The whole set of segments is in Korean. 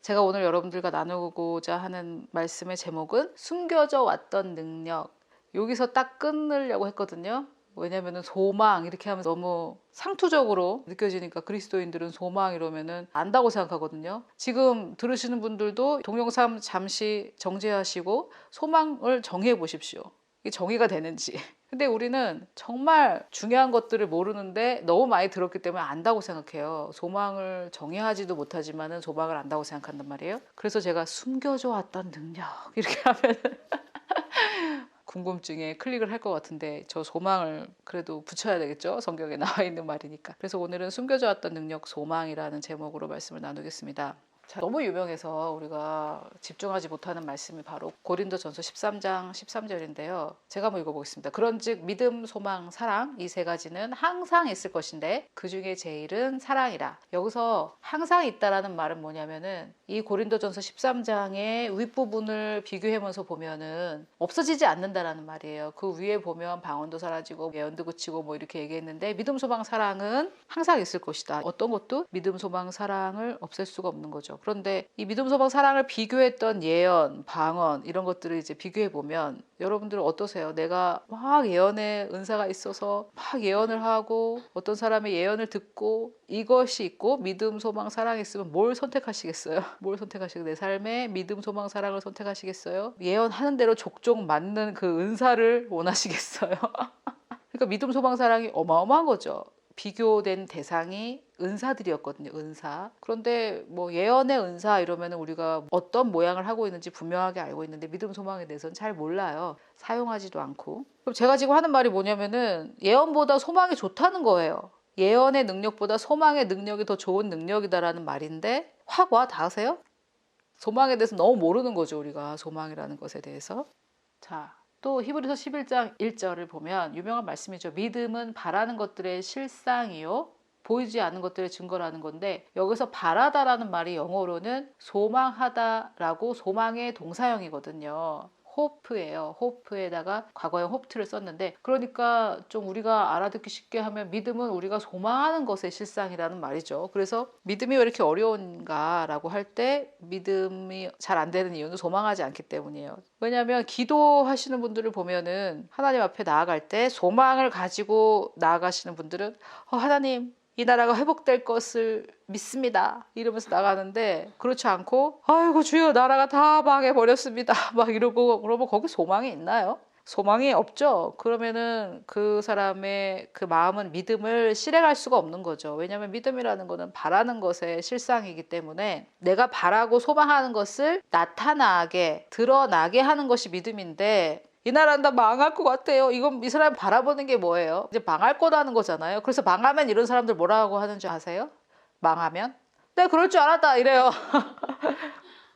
제가 오늘 여러분들과 나누고자 하는 말씀의 제목은 숨겨져 왔던 능력. 여기서 딱 끊으려고 했거든요. 왜냐면은 소망 이렇게 하면 너무 상투적으로 느껴지니까 그리스도인들은 소망 이러면은 안다고 생각하거든요. 지금 들으시는 분들도 동영상 잠시 정지하시고 소망을 정해 보십시오. 이게 정의가 되는지. 근데 우리는 정말 중요한 것들을 모르는데 너무 많이 들었기 때문에 안다고 생각해요. 소망을 정의하지도 못하지만은 소망을 안다고 생각한단 말이에요. 그래서 제가 숨겨져 왔던 능력 이렇게 하면 궁금증에 클릭을 할 것 같은데 저 소망을 그래도 붙여야 되겠죠? 성경에 나와 있는 말이니까. 그래서 오늘은 숨겨져 왔던 능력 소망이라는 제목으로 말씀을 나누겠습니다. 자, 너무 유명해서 우리가 집중하지 못하는 말씀이 바로 고린도전서 13장 13절인데요. 제가 한번 읽어보겠습니다. 그런즉 믿음, 소망, 사랑 이 세 가지는 항상 있을 것인데 그 중에 제일은 사랑이라. 여기서 항상 있다라는 말은 뭐냐면은 이 고린도전서 13장의 윗부분을 비교하면서 보면은 없어지지 않는다라는 말이에요. 그 위에 보면 방언도 사라지고 예언도 그치고 뭐 이렇게 얘기했는데 믿음, 소망, 사랑은 항상 있을 것이다. 어떤 것도 믿음, 소망, 사랑을 없앨 수가 없는 거죠. 그런데 이 믿음, 소망, 사랑을 비교했던 예언, 방언 이런 것들을 이제 비교해 보면 여러분들은 어떠세요? 내가 막 예언의 은사가 있어서 막 예언을 하고 어떤 사람의 예언을 듣고 이것이 있고 믿음, 소망, 사랑이 있으면 뭘 선택하시겠어요? 뭘 선택하시고 내 삶에 믿음, 소망, 사랑을 선택하시겠어요? 예언하는 대로 족족 맞는 그 은사를 원하시겠어요? 그러니까 믿음, 소망, 사랑이 어마어마한 거죠. 비교된 대상이 은사들이었거든요. 은사. 그런데 뭐 예언의 은사 이러면 우리가 어떤 모양을 하고 있는지 분명하게 알고 있는데 믿음, 소망에 대해서는 잘 몰라요. 사용하지도 않고. 그럼 제가 지금 하는 말이 뭐냐면은 예언보다 소망이 좋다는 거예요. 예언의 능력보다 소망의 능력이 더 좋은 능력이다라는 말인데 확 와 닿으세요? 소망에 대해서 너무 모르는 거죠. 우리가 소망이라는 것에 대해서. 자, 또 히브리서 11장 1절을 보면 유명한 말씀이죠. 믿음은 바라는 것들의 실상이요 보이지 않는 것들의 증거라는 건데 여기서 바라다라는 말이 영어로는 소망하다라고 소망의 동사형이거든요. 호프예요. 호프에다가 과거형 호프트를 썼는데 그러니까 좀 우리가 알아듣기 쉽게 하면 믿음은 우리가 소망하는 것의 실상이라는 말이죠. 그래서 믿음이 왜 이렇게 어려운가라고 할 때 믿음이 잘 안 되는 이유는 소망하지 않기 때문이에요. 왜냐하면 기도하시는 분들을 보면은 하나님 앞에 나아갈 때 소망을 가지고 나아가시는 분들은 하나님 이 나라가 회복될 것을 믿습니다. 이러면서 나가는데 그렇지 않고 아이고 주여 나라가 다 망해버렸습니다. 막 이러고 그러면 거기 소망이 있나요? 소망이 없죠. 그러면은 그 사람의 그 마음은 믿음을 실행할 수가 없는 거죠. 왜냐하면 믿음이라는 거는 바라는 것의 실상이기 때문에 내가 바라고 소망하는 것을 나타나게 드러나게 하는 것이 믿음인데 이 나라는 다 망할 것 같아요. 이건 이 사람 바라보는 게 뭐예요? 이제 망할 거라는 거잖아요. 그래서 망하면 이런 사람들 뭐라고 하는 줄 아세요? 망하면? 네, 그럴 줄 알았다 이래요.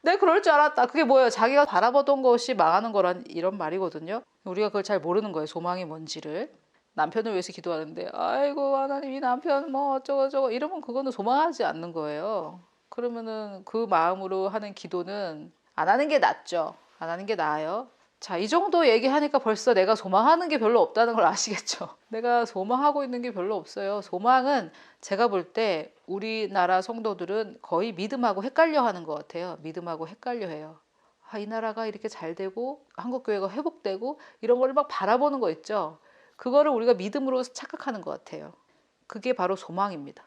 네, 그럴 줄 알았다. 그게 뭐예요? 자기가 바라보던 것이 망하는 거란 이런 말이거든요. 우리가 그걸 잘 모르는 거예요. 소망이 뭔지를. 남편을 위해서 기도하는데 아이고 하나님 이 남편 뭐 어쩌고 저쩌고 이러면 그거는 소망하지 않는 거예요. 그러면은 그 마음으로 하는 기도는 안 하는 게 낫죠. 안 하는 게 나아요. 자, 이 정도 얘기하니까 벌써 내가 소망하는 게 별로 없다는 걸 아시겠죠? 내가 소망하고 있는 게 별로 없어요. 소망은 제가 볼 때 우리나라 성도들은 거의 믿음하고 헷갈려 하는 것 같아요. 믿음하고 헷갈려 해요. 이 나라가 이렇게 잘 되고 한국교회가 회복되고 이런 걸 막 바라보는 거 있죠. 그거를 우리가 믿음으로 착각하는 것 같아요. 그게 바로 소망입니다.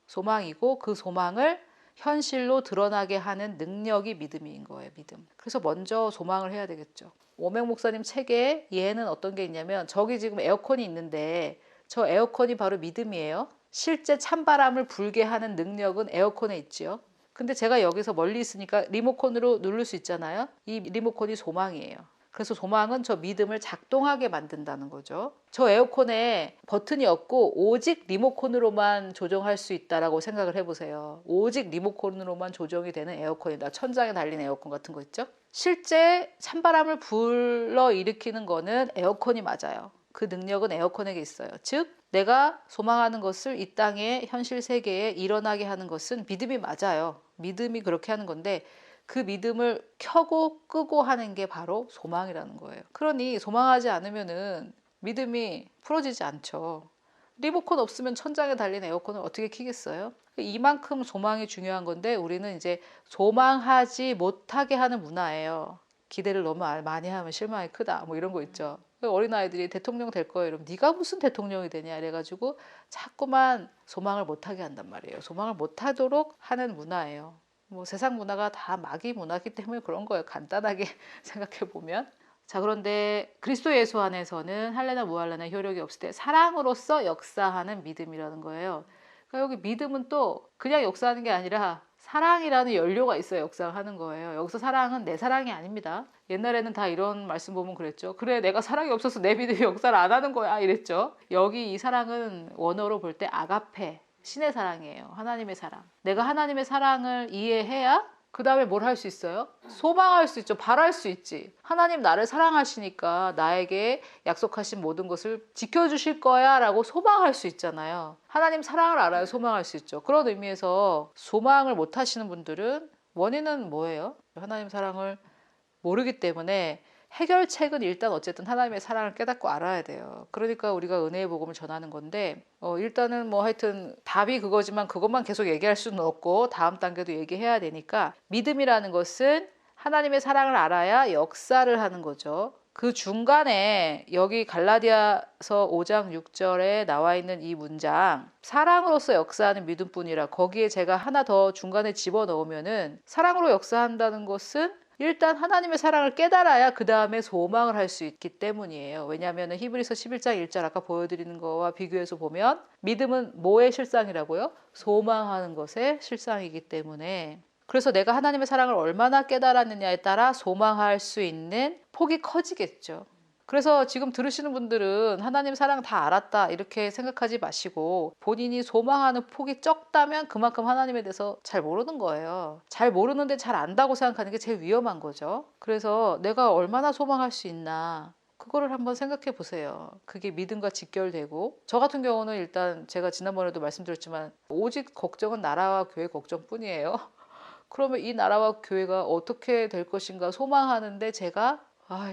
소망이고 그 소망을 현실로 드러나게 하는 능력이 믿음인 거예요. 믿음. 그래서 먼저 소망을 해야 되겠죠. 오명 목사님 책에 예는 어떤 게 있냐면 저기 지금 에어컨이 있는데 저 에어컨이 바로 믿음이에요. 실제 찬바람을 불게 하는 능력은 에어컨에 있지요. 근데 제가 여기서 멀리 있으니까 리모컨으로 누를 수 있잖아요. 이 리모컨이 소망이에요. 그래서 소망은 저 믿음을 작동하게 만든다는 거죠. 저 에어컨에 버튼이 없고 오직 리모컨으로만 조정할 수 있다라고 생각을 해보세요. 오직 리모컨으로만 조정이 되는 에어컨이다. 천장에 달린 에어컨 같은 거 있죠? 실제 찬바람을 불러일으키는 거는 에어컨이 맞아요. 그 능력은 에어컨에게 있어요. 즉 내가 소망하는 것을 이 땅의 현실 세계에 일어나게 하는 것은 믿음이 맞아요. 믿음이 그렇게 하는 건데 그 믿음을 켜고 끄고 하는 게 바로 소망이라는 거예요. 그러니 소망하지 않으면은 믿음이 풀어지지 않죠. 리모컨 없으면 천장에 달린 에어컨을 어떻게 켜겠어요? 이만큼 소망이 중요한 건데 우리는 이제 소망하지 못하게 하는 문화예요. 기대를 너무 많이 하면 실망이 크다 뭐 이런 거 있죠. 어린아이들이 대통령 될 거예요. 여러분 네가 무슨 대통령이 되냐 이래가지고 자꾸만 소망을 못하게 한단 말이에요. 소망을 못하도록 하는 문화예요. 뭐 세상 문화가 다 마귀 문화이기 때문에 그런 거예요. 간단하게 생각해 보면. 자, 그런데 그리스도 예수 안에서는 할례나 무할례나 효력이 없을 때 사랑으로서 역사하는 믿음이라는 거예요. 그러니까 여기 믿음은 또 그냥 역사하는 게 아니라 사랑이라는 연료가 있어야 역사하는 거예요. 여기서 사랑은 내 사랑이 아닙니다. 옛날에는 다 이런 말씀 보면 그랬죠. 그래, 내가 사랑이 없어서 내 믿음이 역사를 안 하는 거야 이랬죠. 여기 이 사랑은 원어로 볼 때 아가페, 신의 사랑이에요. 하나님의 사랑. 내가 하나님의 사랑을 이해해야 그 다음에 뭘 할 수 있어요? 소망할 수 있죠. 바랄 수 있지. 하나님 나를 사랑하시니까 나에게 약속하신 모든 것을 지켜주실 거야 라고 소망할 수 있잖아요. 하나님 사랑을 알아야 소망할 수 있죠. 그런 의미에서 소망을 못 하시는 분들은 원인은 뭐예요? 하나님 사랑을 모르기 때문에 해결책은 일단 어쨌든 하나님의 사랑을 깨닫고 알아야 돼요. 그러니까 우리가 은혜의 복음을 전하는 건데 일단은 뭐 하여튼 답이 그거지만 그것만 계속 얘기할 수는 없고 다음 단계도 얘기해야 되니까 믿음이라는 것은 하나님의 사랑을 알아야 역사를 하는 거죠. 그 중간에 여기 갈라디아서 5장 6절에 나와 있는 이 문장 사랑으로서 역사하는 믿음뿐이라 거기에 제가 하나 더 중간에 집어넣으면은 사랑으로 역사한다는 것은 일단 하나님의 사랑을 깨달아야 그 다음에 소망을 할 수 있기 때문이에요. 왜냐하면 히브리서 11장 1절 아까 보여드리는 거와 비교해서 보면 믿음은 뭐의 실상이라고요? 소망하는 것의 실상이기 때문에 그래서 내가 하나님의 사랑을 얼마나 깨달았느냐에 따라 소망할 수 있는 폭이 커지겠죠. 그래서 지금 들으시는 분들은 하나님 사랑 다 알았다 이렇게 생각하지 마시고 본인이 소망하는 폭이 적다면 그만큼 하나님에 대해서 잘 모르는 거예요. 잘 모르는데 잘 안다고 생각하는 게 제일 위험한 거죠. 그래서 내가 얼마나 소망할 수 있나 그거를 한번 생각해 보세요. 그게 믿음과 직결되고 저 같은 경우는 일단 제가 지난번에도 말씀드렸지만 오직 걱정은 나라와 교회 걱정뿐이에요. 그러면 이 나라와 교회가 어떻게 될 것인가 소망하는데 제가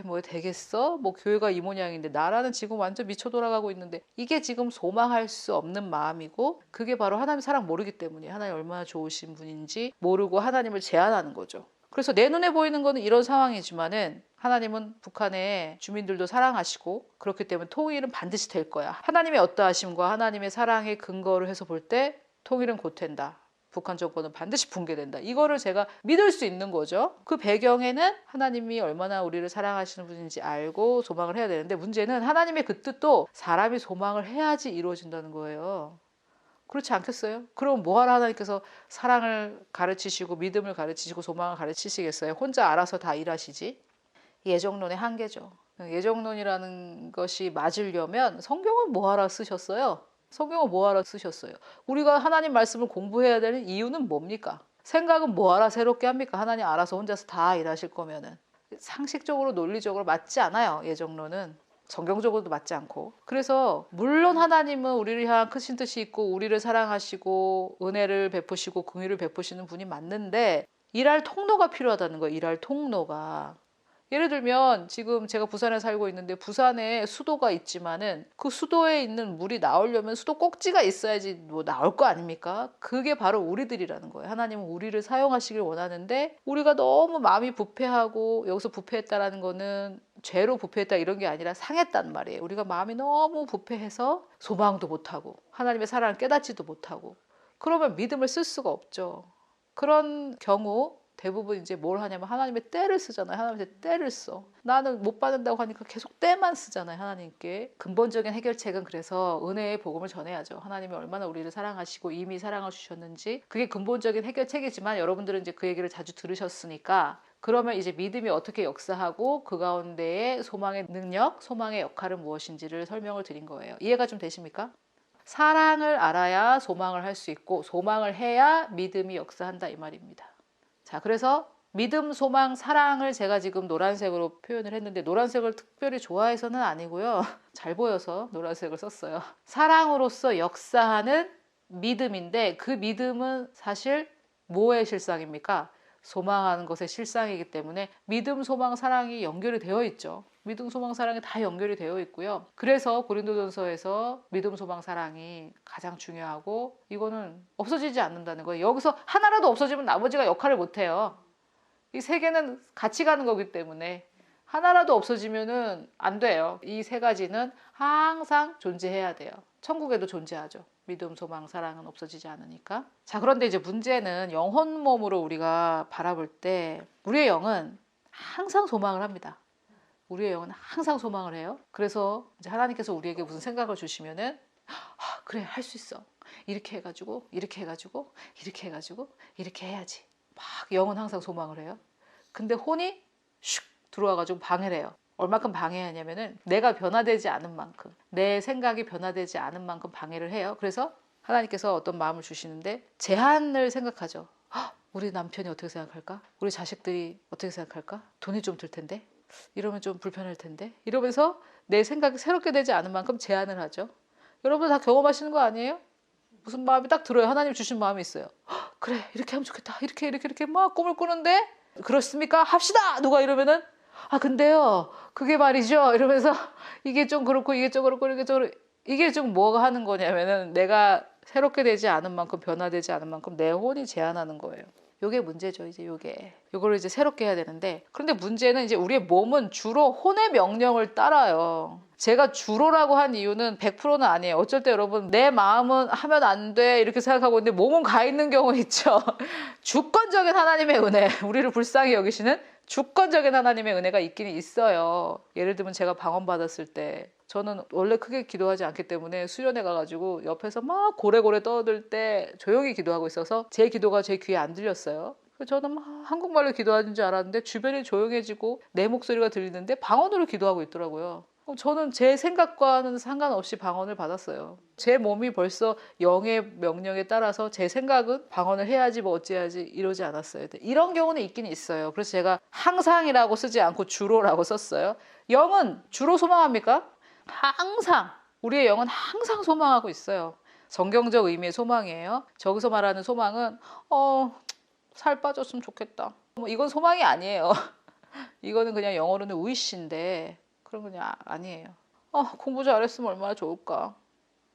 뭐 되겠어? 뭐 교회가 이 모양인데 나라는 지금 완전 미쳐 돌아가고 있는데 이게 지금 소망할 수 없는 마음이고 그게 바로 하나님 사랑 모르기 때문에 하나님 얼마나 좋으신 분인지 모르고 하나님을 제한하는 거죠. 그래서 내 눈에 보이는 거는 이런 상황이지만은 하나님은 북한의 주민들도 사랑하시고 그렇기 때문에 통일은 반드시 될 거야. 하나님의 어떠하심과 하나님의 사랑의 근거를 해서 볼 때 통일은 곧 된다. 북한 정권은 반드시 붕괴된다. 이거를 제가 믿을 수 있는 거죠. 그 배경에는 하나님이 얼마나 우리를 사랑하시는 분인지 알고 소망을 해야 되는데 문제는 하나님의 그 뜻도 사람이 소망을 해야지 이루어진다는 거예요. 그렇지 않겠어요? 그럼 뭐하러 하나님께서 사랑을 가르치시고 믿음을 가르치시고 소망을 가르치시겠어요? 혼자 알아서 다 일하시지? 예정론의 한계죠. 예정론이라는 것이 맞으려면 성경은 뭐하러 쓰셨어요? 성경을 뭐하러 쓰셨어요? 우리가 하나님 말씀을 공부해야 되는 이유는 뭡니까? 생각은 뭐하러 새롭게 합니까? 하나님 알아서 혼자서 다 일하실 거면은. 상식적으로 논리적으로 맞지 않아요. 예정론은. 성경적으로도 맞지 않고. 그래서 물론 하나님은 우리를 향한 크신 뜻이 있고 우리를 사랑하시고 은혜를 베푸시고 긍휼을 베푸시는 분이 맞는데 일할 통로가 필요하다는 거예요. 일할 통로가. 예를 들면 지금 제가 부산에 살고 있는데 부산에 수도가 있지만은 그 수도에 있는 물이 나오려면 수도 꼭지가 있어야지 뭐 나올 거 아닙니까? 그게 바로 우리들이라는 거예요. 하나님은 우리를 사용하시길 원하는데 우리가 너무 마음이 부패하고 여기서 부패했다라는 거는 죄로 부패했다 이런 게 아니라 상했단 말이에요. 우리가 마음이 너무 부패해서 소망도 못하고 하나님의 사랑을 깨닫지도 못하고 그러면 믿음을 쓸 수가 없죠. 그런 경우 대부분 이제 뭘 하냐면 하나님의 때를 쓰잖아요. 하나님의 때를 써. 나는 못 받는다고 하니까 계속 때만 쓰잖아요. 하나님께. 근본적인 해결책은 그래서 은혜의 복음을 전해야죠. 하나님이 얼마나 우리를 사랑하시고 이미 사랑을 주셨는지 그게 근본적인 해결책이지만 여러분들은 이제 그 얘기를 자주 들으셨으니까 그러면 이제 믿음이 어떻게 역사하고 그 가운데에 소망의 능력, 소망의 역할은 무엇인지를 설명을 드린 거예요. 이해가 좀 되십니까? 사랑을 알아야 소망을 할 수 있고 소망을 해야 믿음이 역사한다 이 말입니다. 자, 그래서 믿음, 소망, 사랑을 제가 지금 노란색으로 표현을 했는데 노란색을 특별히 좋아해서는 아니고요. 잘 보여서 노란색을 썼어요. 사랑으로서 역사하는 믿음인데 그 믿음은 사실 뭐의 실상입니까? 소망하는 것의 실상이기 때문에 믿음, 소망, 사랑이 연결이 되어 있죠. 믿음, 소망, 사랑이 다 연결이 되어 있고요. 그래서 고린도전서에서 믿음, 소망, 사랑이 가장 중요하고 이거는 없어지지 않는다는 거예요. 여기서 하나라도 없어지면 나머지가 역할을 못해요. 이 세 개는 같이 가는 거기 때문에 하나라도 없어지면은 안 돼요. 이 세 가지는 항상 존재해야 돼요. 천국에도 존재하죠. 믿음, 소망, 사랑은 없어지지 않으니까. 자, 그런데 이제 문제는 영혼 몸으로 우리가 바라볼 때 우리의 영은 항상 소망을 합니다. 우리의 영은 항상 소망을 해요. 그래서 이제 하나님께서 우리에게 무슨 생각을 주시면은 그래, 할 수 있어. 이렇게 해가지고 이렇게 해가지고 이렇게 해가지고 이렇게 해야지. 막 영은 항상 소망을 해요. 근데 혼이 슉 들어와가지고 방해를 해요. 얼마큼 방해하냐면은 내가 변화되지 않은 만큼, 내 생각이 변화되지 않은 만큼 방해를 해요. 그래서 하나님께서 어떤 마음을 주시는데 제한을 생각하죠. 우리 남편이 어떻게 생각할까? 우리 자식들이 어떻게 생각할까? 돈이 좀 들 텐데? 이러면 좀 불편할 텐데? 이러면서 내 생각이 새롭게 되지 않은 만큼 제한을 하죠. 여러분 다 경험하시는 거 아니에요? 무슨 마음이 딱 들어요. 하나님 주신 마음이 있어요. 그래, 이렇게 하면 좋겠다. 이렇게 막 꿈을 꾸는데 그렇습니까? 합시다! 누가 이러면은 근데요 그게 말이죠 이러면서 이게 좀 그렇고 이게 좀 그렇고 이게 좀 뭐가 하는 거냐면은 내가 새롭게 되지 않은 만큼, 변화되지 않은 만큼 내 혼이 제한하는 거예요. 요게 문제죠. 이제 요거를 이제 새롭게 해야 되는데, 그런데 문제는 이제 우리의 몸은 주로 혼의 명령을 따라요. 제가 주로라고 한 이유는 100%는 아니에요. 어쩔 때 여러분 내 마음은 하면 안 돼 이렇게 생각하고 있는데 몸은 가 있는 경우 있죠. 주권적인 하나님의 은혜, 우리를 불쌍히 여기시는 주권적인 하나님의 은혜가 있기는 있어요. 예를 들면 제가 방언 받았을 때 저는 원래 크게 기도하지 않기 때문에 수련회 가가지고 옆에서 막 고래고래 떠들 때 조용히 기도하고 있어서 제 기도가 제 귀에 안 들렸어요. 저는 막 한국말로 기도하는 줄 알았는데 주변이 조용해지고 내 목소리가 들리는데 방언으로 기도하고 있더라고요. 저는 제 생각과는 상관없이 방언을 받았어요. 제 몸이 벌써 영의 명령에 따라서 제 생각은 방언을 해야지 뭐 어찌해야지 이러지 않았어요. 이런 경우는 있긴 있어요. 그래서 제가 항상이라고 쓰지 않고 주로라고 썼어요. 영은 주로 소망합니까? 항상. 우리의 영은 항상 소망하고 있어요. 성경적 의미의 소망이에요. 저기서 말하는 소망은 살 빠졌으면 좋겠다. 이건 소망이 아니에요. 이거는 그냥 영어로는 wish인데 그런 건 그냥 아니에요. 공부 잘했으면 얼마나 좋을까.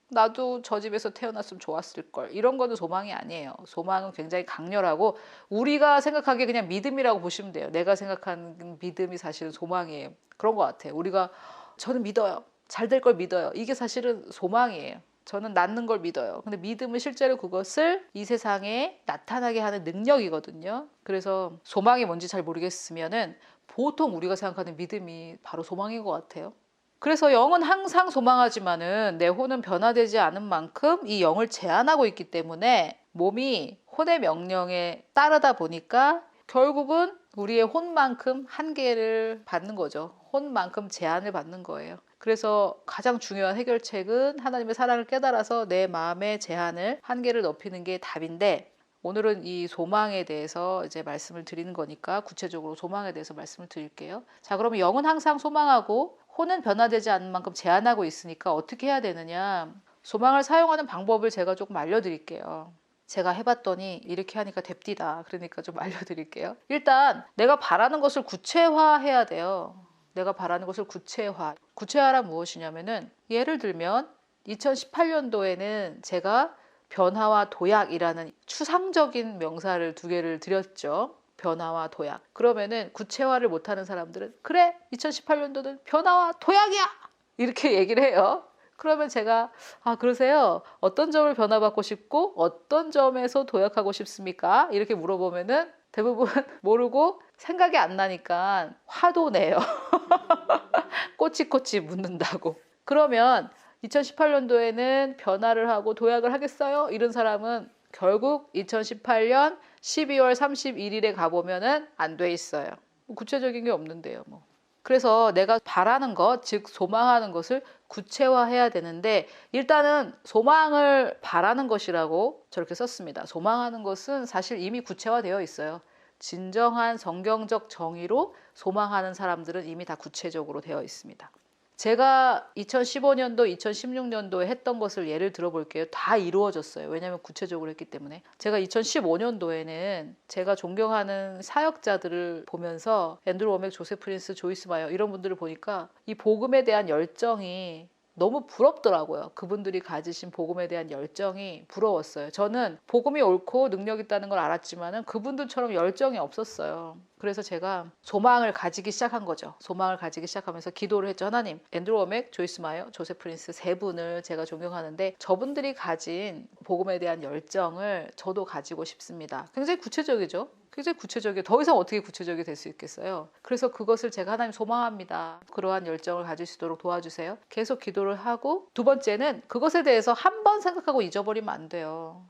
나도 저 집에서 태어났으면 좋았을걸. 이런 거는 소망이 아니에요. 소망은 굉장히 강렬하고 우리가 생각하기에 그냥 믿음이라고 보시면 돼요. 내가 생각하는 믿음이 사실은 소망이에요. 그런 것 같아요. 저는 믿어요. 잘 될 걸 믿어요. 이게 사실은 소망이에요. 저는 낫는 걸 믿어요. 근데 믿음은 실제로 그것을 이 세상에 나타나게 하는 능력이거든요. 그래서 소망이 뭔지 잘 모르겠으면은 보통 우리가 생각하는 믿음이 바로 소망인 것 같아요. 그래서 영은 항상 소망하지만은 내 혼은 변화되지 않은 만큼 이 영을 제한하고 있기 때문에 몸이 혼의 명령에 따르다 보니까 결국은 우리의 혼만큼 한계를 받는 거죠. 혼만큼 제한을 받는 거예요. 그래서 가장 중요한 해결책은 하나님의 사랑을 깨달아서 내 마음의 제한을, 한계를 높이는 게 답인데, 오늘은 이 소망에 대해서 이제 말씀을 드리는 거니까 구체적으로 소망에 대해서 말씀을 드릴게요. 자, 그러면 영은 항상 소망하고 혼은 변화되지 않는 만큼 제한하고 있으니까 어떻게 해야 되느냐? 소망을 사용하는 방법을 제가 조금 알려드릴게요. 제가 해봤더니 이렇게 하니까 됩디다. 그러니까 좀 알려드릴게요. 일단 내가 바라는 것을 구체화해야 돼요. 내가 바라는 것을 구체화. 구체화란 무엇이냐면은 예를 들면 2018년도에는 제가 변화와 도약이라는 추상적인 명사를 2개를 드렸죠. 변화와 도약. 그러면은 구체화를 못하는 사람들은 그래 2018년도는 변화와 도약이야 이렇게 얘기를 해요. 그러면 제가 그러세요? 어떤 점을 변화받고 싶고 어떤 점에서 도약하고 싶습니까? 이렇게 물어보면은 대부분 모르고 생각이 안 나니까 화도 내요. 꼬치꼬치 묻는다고. 그러면 2018년도에는 변화를 하고 도약을 하겠어요? 이런 사람은 결국 2018년 12월 31일에 가보면은 안 돼 있어요. 구체적인 게 없는데요. 그래서 내가 바라는 것, 즉 소망하는 것을 구체화해야 되는데 일단은 소망을 바라는 것이라고 저렇게 썼습니다. 소망하는 것은 사실 이미 구체화되어 있어요. 진정한 성경적 정의로 소망하는 사람들은 이미 다 구체적으로 되어 있습니다. 제가 2015년도, 2016년도에 했던 것을 예를 들어볼게요. 다 이루어졌어요. 왜냐하면 구체적으로 했기 때문에. 제가 2015년도에는 제가 존경하는 사역자들을 보면서 앤드루 워맥, 조세 프린스, 조이스 마이어 이런 분들을 보니까 이 복음에 대한 열정이 너무 부럽더라고요. 그분들이 가지신 복음에 대한 열정이 부러웠어요. 저는 복음이 옳고 능력 있다는 걸 알았지만은 그분들처럼 열정이 없었어요. 그래서 제가 소망을 가지기 시작한 거죠. 소망을 가지기 시작하면서 기도를 했죠. 하나님, 앤드루 워맥, 조이스 마이어, 조세 프린스 세 분을 제가 존경하는데 저분들이 가진 복음에 대한 열정을 저도 가지고 싶습니다. 굉장히 구체적이죠. 굉장히 구체적이에요. 더 이상 어떻게 구체적이 될 수 있겠어요. 그래서 그것을 제가 하나님 소망합니다. 그러한 열정을 가질 수 있도록 도와주세요. 계속 기도를 하고, 두 번째는 그것에 대해서 한 번 생각하고 잊어버리면 안 돼요.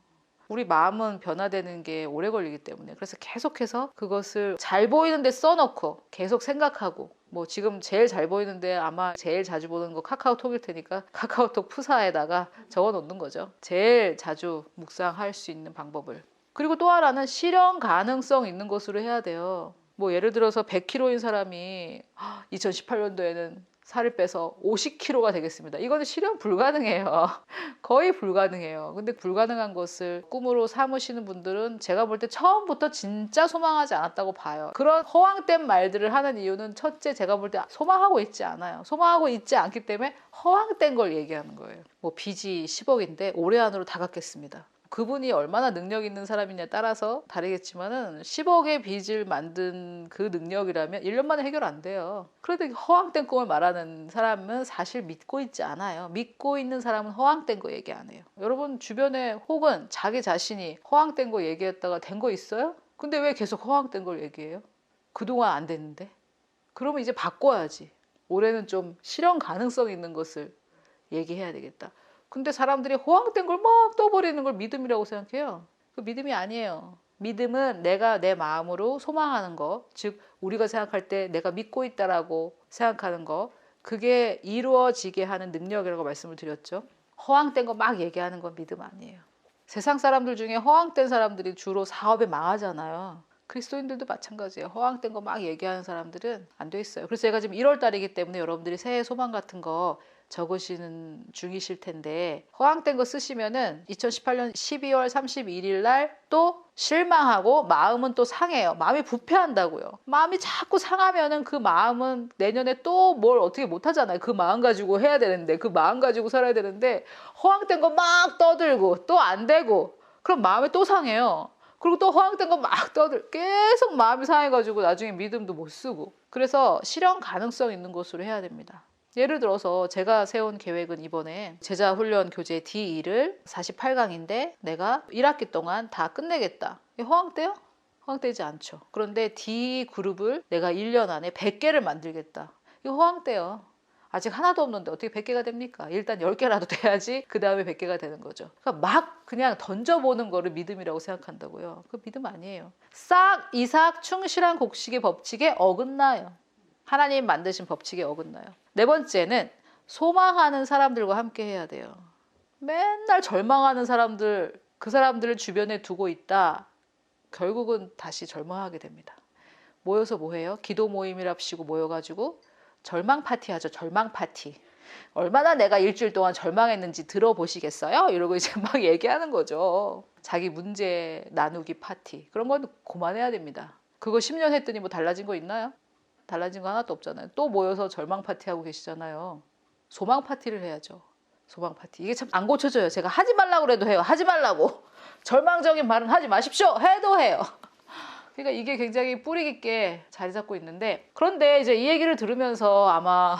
우리 마음은 변화되는 게 오래 걸리기 때문에. 그래서 계속해서 그것을 잘 보이는데 써놓고 계속 생각하고, 뭐 지금 제일 잘 보이는데 아마 제일 자주 보는 거 카카오톡일 테니까 카카오톡 푸사에다가 적어 놓는 거죠. 제일 자주 묵상할 수 있는 방법을. 그리고 또 하나는 실현 가능성 있는 것으로 해야 돼요. 뭐 예를 들어서 100kg인 사람이 2018년도에는 살을 빼서 50kg가 되겠습니다. 이거는 실현 불가능해요. 거의 불가능해요. 근데 불가능한 것을 꿈으로 삼으시는 분들은 제가 볼 때 처음부터 진짜 소망하지 않았다고 봐요. 그런 허황된 말들을 하는 이유는 첫째, 제가 볼 때 소망하고 있지 않아요. 소망하고 있지 않기 때문에 허황된 걸 얘기하는 거예요. 뭐 빚이 10억인데 올해 안으로 다 갚겠습니다. 그분이 얼마나 능력 있는 사람이냐에 따라서 다르겠지만은 10억의 빚을 만든 그 능력이라면 1년 만에 해결 안 돼요. 그런데 허황된 꿈을 말하는 사람은 사실 믿고 있지 않아요. 믿고 있는 사람은 허황된 거 얘기 안 해요. 여러분 주변에 혹은 자기 자신이 허황된 거 얘기했다가 된 거 있어요? 근데 왜 계속 허황된 걸 얘기해요? 그동안 안 됐는데? 그러면 이제 바꿔야지. 올해는 좀 실현 가능성 있는 것을 얘기해야 되겠다. 근데 사람들이 호황된 걸 막 떠버리는 걸 믿음이라고 생각해요. 그 믿음이 아니에요. 믿음은 내가 내 마음으로 소망하는 거, 즉 우리가 생각할 때 내가 믿고 있다라고 생각하는 거, 그게 이루어지게 하는 능력이라고 말씀을 드렸죠. 허황된 거 막 얘기하는 건 믿음 아니에요. 세상 사람들 중에 허황된 사람들이 주로 사업에 망하잖아요. 그리스도인들도 마찬가지예요. 허황된 거 막 얘기하는 사람들은 안 돼 있어요. 그래서 제가 지금 1월 달이기 때문에 여러분들이 새해 소망 같은 거 적으시는 중이실 텐데, 허황된 거 쓰시면은 2018년 12월 31일 날 또 실망하고 마음은 또 상해요. 마음이 부패한다고요. 마음이 자꾸 상하면은 그 마음은 내년에 또 뭘 어떻게 못 하잖아요. 그 마음 가지고 해야 되는데, 그 마음 가지고 살아야 되는데, 허황된 거 막 떠들고 또 안 되고, 그럼 마음이 또 상해요. 그리고 또 허황된 거 막 계속 마음이 상해가지고 나중에 믿음도 못 쓰고. 그래서 실현 가능성 있는 것으로 해야 됩니다. 예를 들어서 제가 세운 계획은 이번에 제자훈련 교재 D2를 48강인데 내가 1학기 동안 다 끝내겠다. 이게 허황돼요? 허황되지 않죠. 그런데 D그룹을 내가 1년 안에 100개를 만들겠다. 이거 허황돼요. 아직 하나도 없는데 어떻게 100개가 됩니까? 일단 10개라도 돼야지 그 다음에 100개가 되는 거죠. 그러니까 막 그냥 던져보는 거를 믿음이라고 생각한다고요. 그 믿음 아니에요. 싹 이삭 충실한 곡식의 법칙에 어긋나요. 하나님 만드신 법칙에 어긋나요. 네 번째는 소망하는 사람들과 함께 해야 돼요. 맨날 절망하는 사람들, 그 사람들을 주변에 두고 있다. 결국은 다시 절망하게 됩니다. 모여서 뭐 해요? 기도 모임이랍시고 모여가지고 절망 파티 하죠. 절망 파티. 얼마나 내가 일주일 동안 절망했는지 들어보시겠어요? 이러고 이제 막 얘기하는 거죠. 자기 문제 나누기 파티. 그런 건 그만해야 됩니다. 그거 10년 했더니 뭐 달라진 거 있나요? 달라진 거 하나도 없잖아요. 또 모여서 절망 파티 하고 계시잖아요. 소망 파티를 해야죠. 소망 파티. 이게 참 안 고쳐져요. 제가 하지 말라고 그래도 해요. 하지 말라고. 절망적인 말은 하지 마십시오. 해도 해요. 그러니까 이게 굉장히 뿌리 깊게 자리 잡고 있는데, 그런데 이제 이 얘기를 들으면서 아마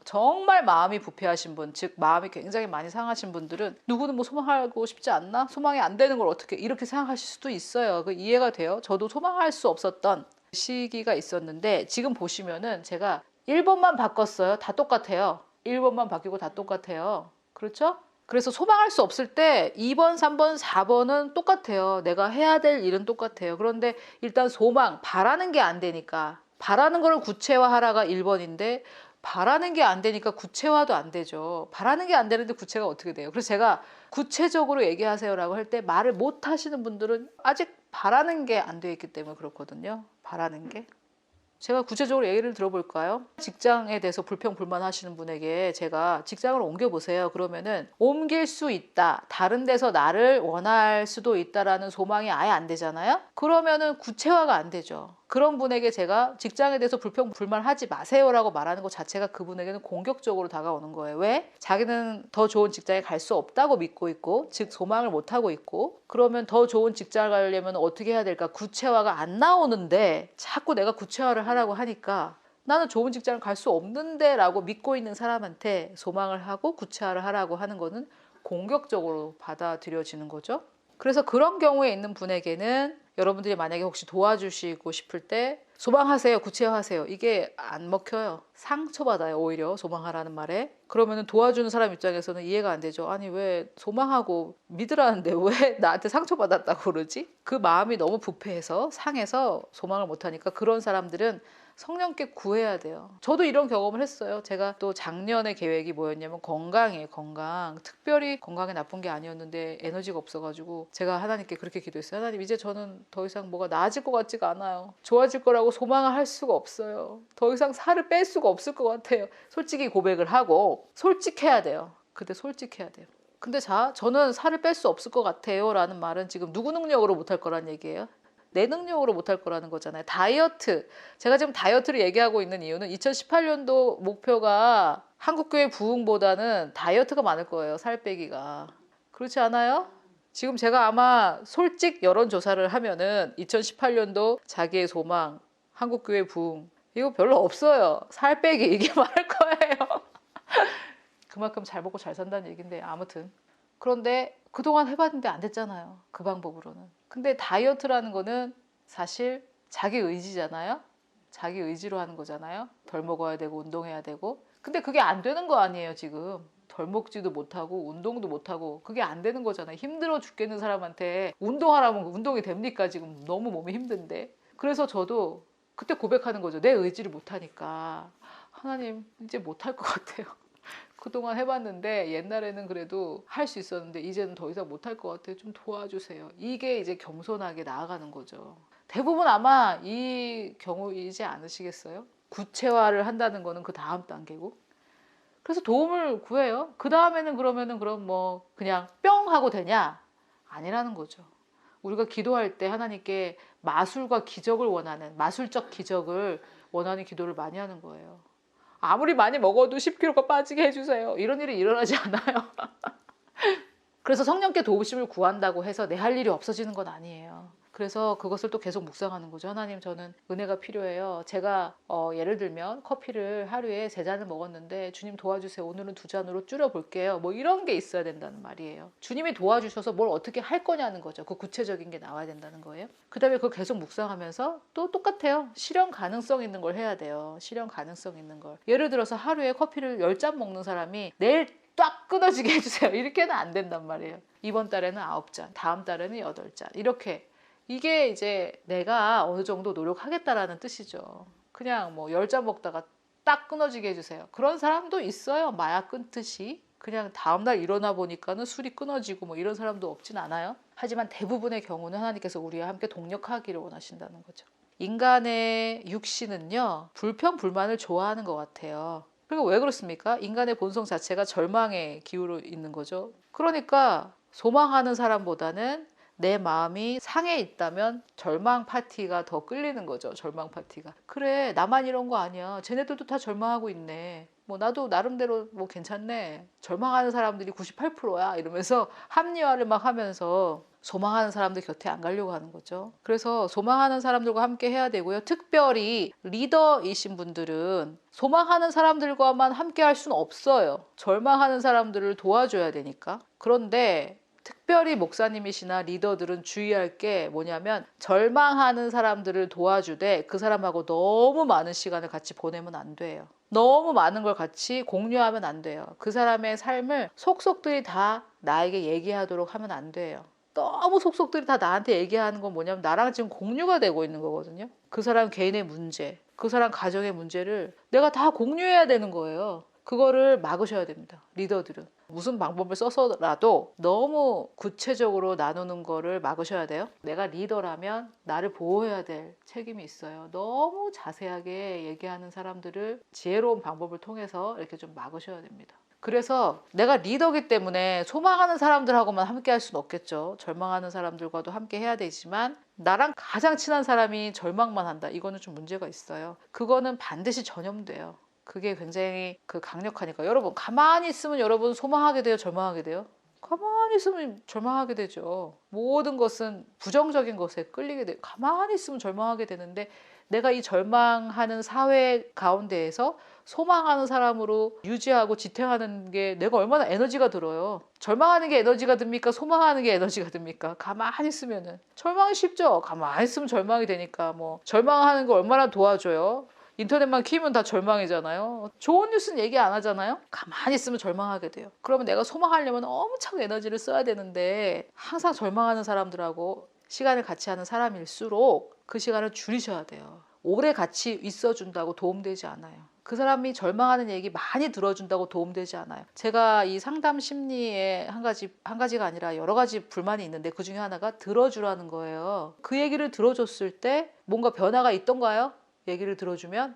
정말 마음이 부패하신 분, 즉 마음이 굉장히 많이 상하신 분들은 누구는 뭐 소망하고 싶지 않나? 소망이 안 되는 걸 어떻게 이렇게 생각하실 수도 있어요. 그 이해가 돼요. 저도 소망할 수 없었던 시기가 있었는데 지금 보시면은 제가 1번만 바꿨어요. 다 똑같아요. 1번만 바뀌고 다 똑같아요. 그렇죠? 그래서 소망할 수 없을 때 2번, 3번, 4번은 똑같아요. 내가 해야 될 일은 똑같아요. 그런데 일단 소망, 바라는 게 안 되니까, 바라는 거를 구체화하라가 1번인데 바라는 게 안 되니까 구체화도 안 되죠. 바라는 게 안 되는데 구체가 어떻게 돼요? 그래서 제가 구체적으로 얘기하세요라고 할 때 말을 못 하시는 분들은 아직 바라는 게 안 돼 있기 때문에 그렇거든요. 바라는 게. 제가 구체적으로 얘기를 들어볼까요? 직장에 대해서 불평불만 하시는 분에게 제가 직장을 옮겨보세요. 그러면은 옮길 수 있다. 다른 데서 나를 원할 수도 있다라는 소망이 아예 안 되잖아요. 그러면은 구체화가 안 되죠. 그런 분에게 제가 직장에 대해서 불평불만하지 마세요라고 말하는 것 자체가 그분에게는 공격적으로 다가오는 거예요. 왜? 자기는 더 좋은 직장에 갈 수 없다고 믿고 있고, 즉 소망을 못하고 있고, 그러면 더 좋은 직장을 가려면 어떻게 해야 될까? 구체화가 안 나오는데 자꾸 내가 구체화를 하라고 하니까 나는 좋은 직장을 갈 수 없는데 라고 믿고 있는 사람한테 소망을 하고 구체화를 하라고 하는 거는 공격적으로 받아들여지는 거죠. 그래서 그런 경우에 있는 분에게는 여러분들이 만약에 혹시 도와주시고 싶을 때 소망하세요, 구체화하세요. 이게 안 먹혀요. 상처받아요, 오히려 소망하라는 말에. 그러면 도와주는 사람 입장에서는 이해가 안 되죠. 아니 왜 소망하고 믿으라는데 왜 나한테 상처받았다고 그러지? 그 마음이 너무 부패해서 상해서 소망을 못하니까 그런 사람들은 성령께 구해야 돼요. 저도 이런 경험을 했어요. 제가 또 작년에 계획이 뭐였냐면 건강이에요. 건강. 특별히 건강에 나쁜 게 아니었는데 에너지가 없어가지고 제가 하나님께 그렇게 기도했어요. 하나님 이제 저는 더 이상 뭐가 나아질 것 같지가 않아요. 좋아질 거라고 소망을 할 수가 없어요. 더 이상 살을 뺄 수가 없을 것 같아요. 솔직히 고백을 하고 솔직해야 돼요. 근데 솔직해야 돼요. 근데 저는 살을 뺄 수 없을 것 같아요 라는 말은 지금 누구 능력으로 못할 거란 얘기예요? 내 능력으로 못할 거라는 거잖아요. 다이어트. 제가 지금 다이어트를 얘기하고 있는 이유는 2018년도 목표가 한국교회 부흥보다는 다이어트가 많을 거예요. 살 빼기가. 그렇지 않아요? 지금 제가 아마 솔직 여론조사를 하면은 2018년도 자기의 소망, 한국교회 부흥 이거 별로 없어요. 살 빼기 이게 많을 거예요. 그만큼 잘 먹고 잘 산다는 얘기인데 아무튼. 그런데 그동안 해봤는데 안 됐잖아요. 그 방법으로는. 근데 다이어트라는 거는 사실 자기 의지잖아요. 자기 의지로 하는 거잖아요. 덜 먹어야 되고 운동해야 되고. 근데 그게 안 되는 거 아니에요, 지금. 덜 먹지도 못하고 운동도 못하고 그게 안 되는 거잖아요. 힘들어 죽겠는 사람한테 운동하라면 운동이 됩니까? 지금 너무 몸이 힘든데. 그래서 저도 그때 고백하는 거죠. 내 의지를 못하니까. 하나님 이제 못할 것 같아요. 그동안 해봤는데 옛날에는 그래도 할 수 있었는데 이제는 더 이상 못할 것 같아요. 좀 도와주세요. 이게 이제 겸손하게 나아가는 거죠. 대부분 아마 이 경우이지 않으시겠어요? 구체화를 한다는 거는 그 다음 단계고. 그래서 도움을 구해요. 그 다음에는 그럼 뭐 그냥 뿅 하고 되냐? 아니라는 거죠. 우리가 기도할 때 하나님께 마술과 기적을 원하는 마술적 기적을 원하는 기도를 많이 하는 거예요. 아무리 많이 먹어도 10kg가 빠지게 해주세요. 이런 일이 일어나지 않아요. 그래서 성령께 도우심을 구한다고 해서 내 할 일이 없어지는 건 아니에요. 그래서 그것을 또 계속 묵상하는 거죠. 하나님 저는 은혜가 필요해요. 제가 예를 들면 커피를 하루에 3잔을 먹었는데 주님 도와주세요. 오늘은 2잔으로 줄여볼게요. 뭐 이런 게 있어야 된다는 말이에요. 주님이 도와주셔서 뭘 어떻게 할 거냐는 거죠. 그 구체적인 게 나와야 된다는 거예요. 그 다음에 그걸 계속 묵상하면서 또 똑같아요. 실현 가능성 있는 걸 해야 돼요. 실현 가능성 있는 걸. 예를 들어서 하루에 커피를 10잔 먹는 사람이 내일 딱 끊어지게 해주세요. 이렇게는 안 된단 말이에요. 이번 달에는 9잔, 다음 달에는 8잔 이렇게. 이게 이제 내가 어느 정도 노력하겠다라는 뜻이죠. 그냥 뭐 10잔 먹다가 딱 끊어지게 해주세요. 그런 사람도 있어요. 마약 끊듯이. 그냥 다음날 일어나 보니까는 술이 끊어지고 뭐 이런 사람도 없진 않아요. 하지만 대부분의 경우는 하나님께서 우리와 함께 동력하기를 원하신다는 거죠. 인간의 육신은요, 불평불만을 좋아하는 것 같아요. 그리고 왜 그렇습니까? 인간의 본성 자체가 절망에 기울어 있는 거죠. 그러니까 소망하는 사람보다는 내 마음이 상해 있다면 절망 파티가 더 끌리는 거죠. 절망 파티가. 그래 나만 이런 거 아니야. 쟤네들도 다 절망하고 있네. 뭐 나도 나름대로 뭐 괜찮네. 절망하는 사람들이 98%야 이러면서 합리화를 막 하면서 소망하는 사람들 곁에 안 가려고 하는 거죠. 그래서 소망하는 사람들과 함께 해야 되고요. 특별히 리더이신 분들은 소망하는 사람들과만 함께 할 수는 없어요. 절망하는 사람들을 도와줘야 되니까. 그런데 특별히 목사님이시나 리더들은 주의할 게 뭐냐면 절망하는 사람들을 도와주되 그 사람하고 너무 많은 시간을 같이 보내면 안 돼요. 너무 많은 걸 같이 공유하면 안 돼요. 그 사람의 삶을 속속들이 다 나에게 얘기하도록 하면 안 돼요. 너무 속속들이 다 나한테 얘기하는 건 뭐냐면 나랑 지금 공유가 되고 있는 거거든요. 그 사람 개인의 문제, 그 사람 가정의 문제를 내가 다 공유해야 되는 거예요. 그거를 막으셔야 됩니다. 리더들은. 무슨 방법을 써서라도 너무 구체적으로 나누는 거를 막으셔야 돼요. 내가 리더라면 나를 보호해야 될 책임이 있어요. 너무 자세하게 얘기하는 사람들을 지혜로운 방법을 통해서 이렇게 좀 막으셔야 됩니다. 그래서 내가 리더기 때문에 소망하는 사람들하고만 함께 할 수는 없겠죠. 절망하는 사람들과도 함께 해야 되지만 나랑 가장 친한 사람이 절망만 한다. 이거는 좀 문제가 있어요. 그거는 반드시 전염돼요. 그게 굉장히 강력하니까. 여러분 가만히 있으면 여러분 소망하게 돼요, 절망하게 돼요? 가만히 있으면 절망하게 되죠. 모든 것은 부정적인 것에 끌리게 돼요. 가만히 있으면 절망하게 되는데 내가 이 절망하는 사회 가운데에서 소망하는 사람으로 유지하고 지탱하는 게 내가 얼마나 에너지가 들어요. 절망하는 게 에너지가 듭니까? 소망하는 게 에너지가 듭니까? 가만히 있으면은. 절망이 쉽죠. 가만히 있으면 절망이 되니까. 뭐 절망하는 거 얼마나 도와줘요. 인터넷만 키우면 다 절망이잖아요. 좋은 뉴스는 얘기 안 하잖아요. 가만히 있으면 절망하게 돼요. 그러면 내가 소망하려면 엄청 에너지를 써야 되는데 항상 절망하는 사람들하고 시간을 같이 하는 사람일수록 그 시간을 줄이셔야 돼요. 오래 같이 있어준다고 도움되지 않아요. 그 사람이 절망하는 얘기 많이 들어준다고 도움되지 않아요. 제가 이 상담 심리에 한 가지가 아니라 여러 가지 불만이 있는데 그 중에 하나가 들어주라는 거예요. 그 얘기를 들어줬을 때 뭔가 변화가 있던가요? 얘기를 들어주면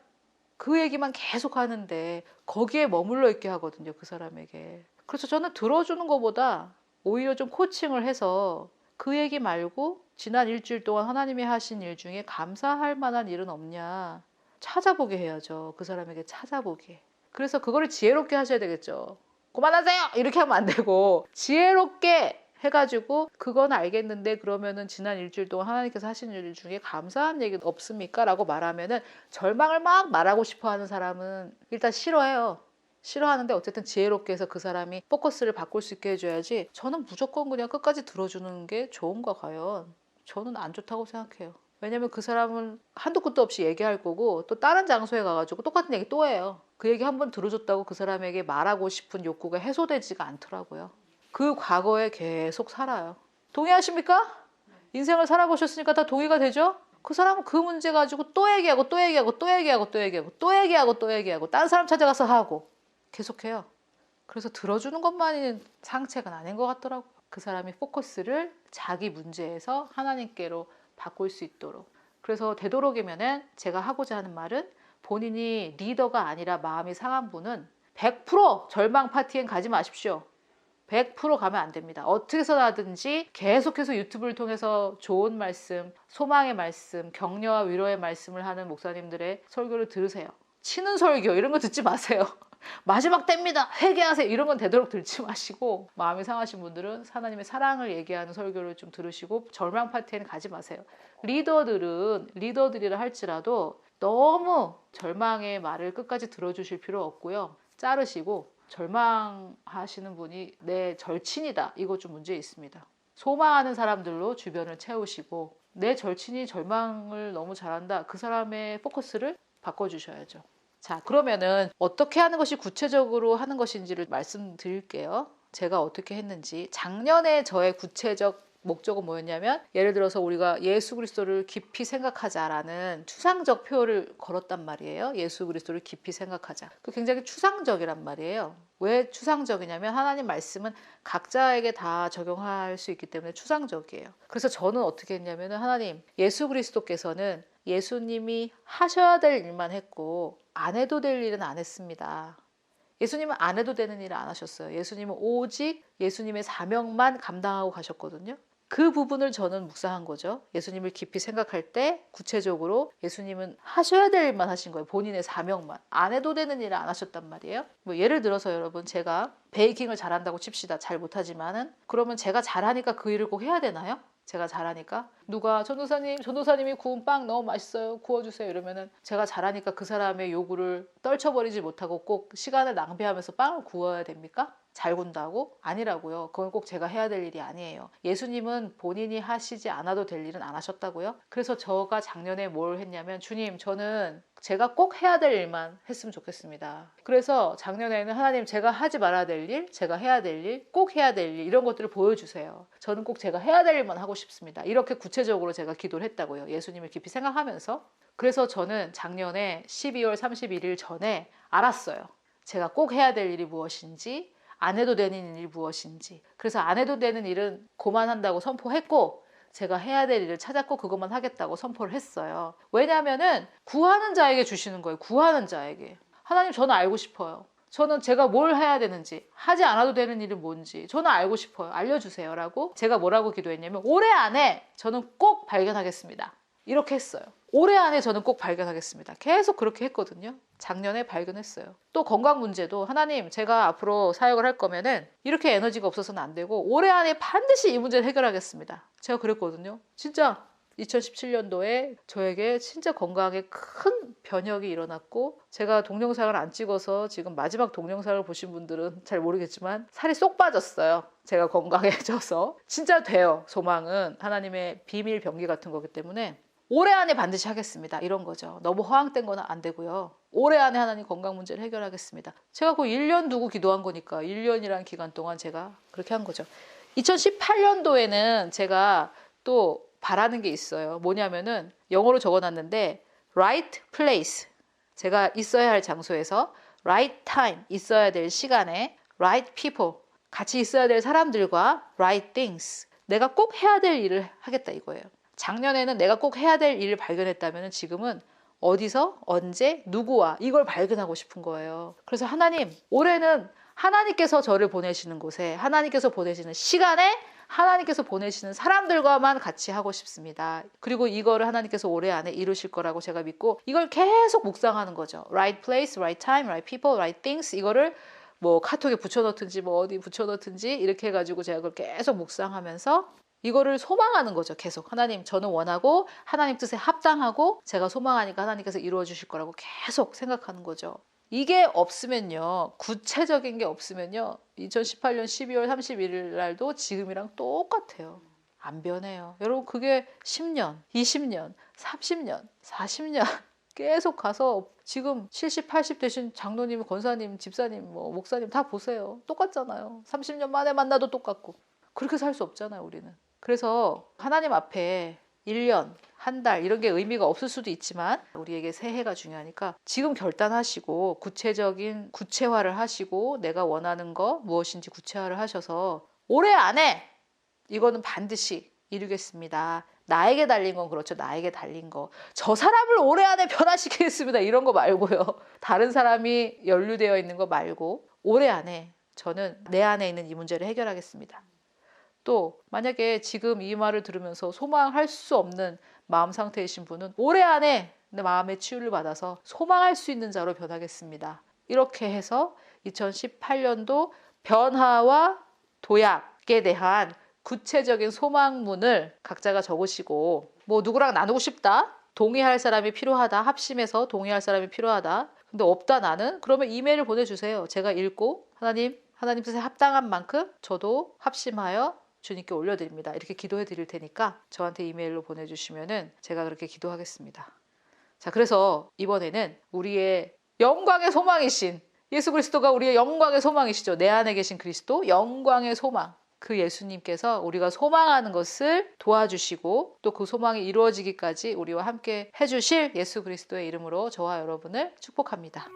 그 얘기만 계속 하는데 거기에 머물러 있게 하거든요. 그 사람에게. 그래서 저는 들어주는 것보다 오히려 좀 코칭을 해서 그 얘기 말고 지난 일주일 동안 하나님이 하신 일 중에 감사할 만한 일은 없냐 찾아보게 해야죠. 그 사람에게 찾아보게. 그래서 그거를 지혜롭게 하셔야 되겠죠. 그만하세요! 이렇게 하면 안 되고 지혜롭게 해가지고 그건 알겠는데 그러면은 지난 일주일 동안 하나님께서 하신 일 중에 감사한 얘기 없습니까? 라고 말하면은 절망을 막 말하고 싶어 하는 사람은 일단 싫어해요. 싫어하는데 어쨌든 지혜롭게 해서 그 사람이 포커스를 바꿀 수 있게 해줘야지. 저는 무조건 그냥 끝까지 들어주는 게 좋은가 과연? 저는 안 좋다고 생각해요. 왜냐면 그 사람은 한도 끝도 없이 얘기할 거고 또 다른 장소에 가가지고 똑같은 얘기 또 해요. 그 얘기 한 번 들어줬다고 그 사람에게 말하고 싶은 욕구가 해소되지가 않더라고요. 그 과거에 계속 살아요. 동의하십니까? 인생을 살아보셨으니까 다 동의가 되죠? 그 사람은 그 문제 가지고 또 얘기하고 또 얘기하고 또 얘기하고 또 얘기하고 또 얘기하고 또 얘기하고 다른 사람 찾아가서 하고 계속해요. 그래서 들어주는 것만이 상책은 아닌 것 같더라고요. 그 사람이 포커스를 자기 문제에서 하나님께로 바꿀 수 있도록. 그래서 되도록이면은 제가 하고자 하는 말은 본인이 리더가 아니라 마음이 상한 분은 100% 절망 파티엔 가지 마십시오. 100% 가면 안 됩니다. 어떻게 해서라든지 계속해서 유튜브를 통해서 좋은 말씀, 소망의 말씀, 격려와 위로의 말씀을 하는 목사님들의 설교를 들으세요. 치는 설교 이런 거 듣지 마세요. 마지막 때입니다. 회개하세요. 이런 건 되도록 듣지 마시고 마음이 상하신 분들은 하나님의 사랑을 얘기하는 설교를 좀 들으시고 절망 파티에는 가지 마세요. 리더들이라 할지라도 너무 절망의 말을 끝까지 들어주실 필요 없고요. 자르시고 절망하시는 분이 내 절친이다. 이거 좀 문제 있습니다. 소망하는 사람들로 주변을 채우시고 내 절친이 절망을 너무 잘한다. 그 사람의 포커스를 바꿔주셔야죠. 자, 그러면은 어떻게 하는 것이 구체적으로 하는 것인지를 말씀드릴게요. 제가 어떻게 했는지. 작년에 저의 구체적 목적은 뭐였냐면 예를 들어서 우리가 예수 그리스도를 깊이 생각하자라는 추상적 표를 걸었단 말이에요. 예수 그리스도를 깊이 생각하자. 그 굉장히 추상적이란 말이에요. 왜 추상적이냐면 하나님 말씀은 각자에게 다 적용할 수 있기 때문에 추상적이에요. 그래서 저는 어떻게 했냐면 하나님, 예수 그리스도께서는 예수님이 하셔야 될 일만 했고 안 해도 될 일은 안 했습니다. 예수님은 안 해도 되는 일을 안 하셨어요. 예수님은 오직 예수님의 사명만 감당하고 가셨거든요. 그 부분을 저는 묵상한 거죠. 예수님을 깊이 생각할 때 구체적으로 예수님은 하셔야 될 일만 하신 거예요. 본인의 사명만. 안 해도 되는 일을 안 하셨단 말이에요. 뭐 예를 들어서 여러분 제가 베이킹을 잘한다고 칩시다. 잘 못하지만은 그러면 제가 잘하니까 그 일을 꼭 해야 되나요? 제가 잘하니까 누가 전도사님이 구운 빵 너무 맛있어요. 구워주세요. 이러면은 제가 잘하니까 그 사람의 요구를 떨쳐버리지 못하고 꼭 시간을 낭비하면서 빵을 구워야 됩니까? 잘 군다고? 아니라고요. 그건 꼭 제가 해야 될 일이 아니에요. 예수님은 본인이 하시지 않아도 될 일은 안 하셨다고요. 그래서 제가 작년에 뭘 했냐면 주님 저는 제가 꼭 해야 될 일만 했으면 좋겠습니다. 그래서 작년에는 하나님 제가 하지 말아야 될 일, 제가 해야 될 일, 꼭 해야 될 일 이런 것들을 보여주세요. 저는 꼭 제가 해야 될 일만 하고 싶습니다. 이렇게 구체적으로 제가 기도를 했다고요. 예수님을 깊이 생각하면서. 그래서 저는 작년에 12월 31일 전에 알았어요. 제가 꼭 해야 될 일이 무엇인지, 안 해도 되는 일이 무엇인지. 그래서 안 해도 되는 일은 그만한다고 선포했고, 제가 해야 될 일을 찾았고 그것만 하겠다고 선포를 했어요. 왜냐하면은 구하는 자에게 주시는 거예요. 구하는 자에게. 하나님, 저는 알고 싶어요. 저는 제가 뭘 해야 되는지, 하지 않아도 되는 일은 뭔지 저는 알고 싶어요. 알려주세요. 라고 제가 뭐라고 기도했냐면, 올해 안에 저는 꼭 발견하겠습니다. 이렇게 했어요. 올해 안에 저는 꼭 발견하겠습니다. 계속 그렇게 했거든요. 작년에 발견했어요. 또 건강 문제도, 하나님, 제가 앞으로 사역을 할 거면은 이렇게 에너지가 없어서는 안 되고 올해 안에 반드시 이 문제를 해결하겠습니다. 제가 그랬거든요. 진짜 2017년도에 저에게 진짜 건강에 큰 변혁이 일어났고, 제가 동영상을 안 찍어서 지금 마지막 동영상을 보신 분들은 잘 모르겠지만 살이 쏙 빠졌어요. 제가 건강해져서. 진짜 돼요. 소망은 하나님의 비밀 병기 같은 거기 때문에 올해 안에 반드시 하겠습니다. 이런 거죠. 너무 허황된 건 안 되고요. 올해 안에 하나님 건강 문제를 해결하겠습니다. 제가 그 1년 두고 기도한 거니까 1년이라는 기간 동안 제가 그렇게 한 거죠. 2018년도에는 제가 또 바라는 게 있어요. 뭐냐면은 영어로 적어놨는데 right place, 제가 있어야 할 장소에서 right time, 있어야 될 시간에 right people, 같이 있어야 될 사람들과 right things, 내가 꼭 해야 될 일을 하겠다 이거예요. 작년에는 내가 꼭 해야 될 일을 발견했다면 지금은 어디서, 언제, 누구와 이걸 발견하고 싶은 거예요. 그래서 하나님, 올해는 하나님께서 저를 보내시는 곳에, 하나님께서 보내시는 시간에, 하나님께서 보내시는 사람들과만 같이 하고 싶습니다. 그리고 이거를 하나님께서 올해 안에 이루실 거라고 제가 믿고 이걸 계속 묵상하는 거죠. Right place, right time, right people, right things. 이거를 뭐 카톡에 붙여넣든지 뭐 어디 붙여넣든지 이렇게 해가지고 제가 그걸 계속 묵상하면서 이거를 소망하는 거죠. 계속. 하나님, 저는 원하고 하나님 뜻에 합당하고 제가 소망하니까 하나님께서 이루어 주실 거라고 계속 생각하는 거죠. 이게 없으면요, 구체적인 게 없으면요, 2018년 12월 31일 날도 지금이랑 똑같아요. 안 변해요. 여러분, 그게 10년, 20년, 30년, 40년 계속 가서 지금 70, 80 되신 장로님, 권사님, 집사님, 뭐 목사님 다 보세요. 똑같잖아요. 30년 만에 만나도 똑같고. 그렇게 살 수 없잖아요, 우리는. 그래서 하나님 앞에 1년, 한 달 이런 게 의미가 없을 수도 있지만 우리에게 새해가 중요하니까 지금 결단하시고 구체적인 구체화를 하시고 내가 원하는 거 무엇인지 구체화를 하셔서 올해 안에 이거는 반드시 이루겠습니다. 나에게 달린 건 그렇죠. 나에게 달린 거. 저 사람을 올해 안에 변화시키겠습니다. 이런 거 말고요. 다른 사람이 연루되어 있는 거 말고 올해 안에 저는 내 안에 있는 이 문제를 해결하겠습니다. 또 만약에 지금 이 말을 들으면서 소망할 수 없는 마음 상태이신 분은 올해 안에 내 마음의 치유를 받아서 소망할 수 있는 자로 변하겠습니다. 이렇게 해서 2018년도 변화와 도약에 대한 구체적인 소망문을 각자가 적으시고, 뭐 누구랑 나누고 싶다, 동의할 사람이 필요하다, 합심해서 동의할 사람이 필요하다, 근데 없다 나는, 그러면 이메일을 보내주세요. 제가 읽고 하나님 뜻에 합당한 만큼 저도 합심하여 주님께 올려드립니다. 이렇게 기도해 드릴 테니까 저한테 이메일로 보내주시면은 제가 그렇게 기도하겠습니다. 자, 그래서 이번에는 우리의 영광의 소망이신 예수 그리스도가 우리의 영광의 소망이시죠. 내 안에 계신 그리스도, 영광의 소망. 그 예수님께서 우리가 소망하는 것을 도와주시고 또 그 소망이 이루어지기까지 우리와 함께 해주실 예수 그리스도의 이름으로 저와 여러분을 축복합니다.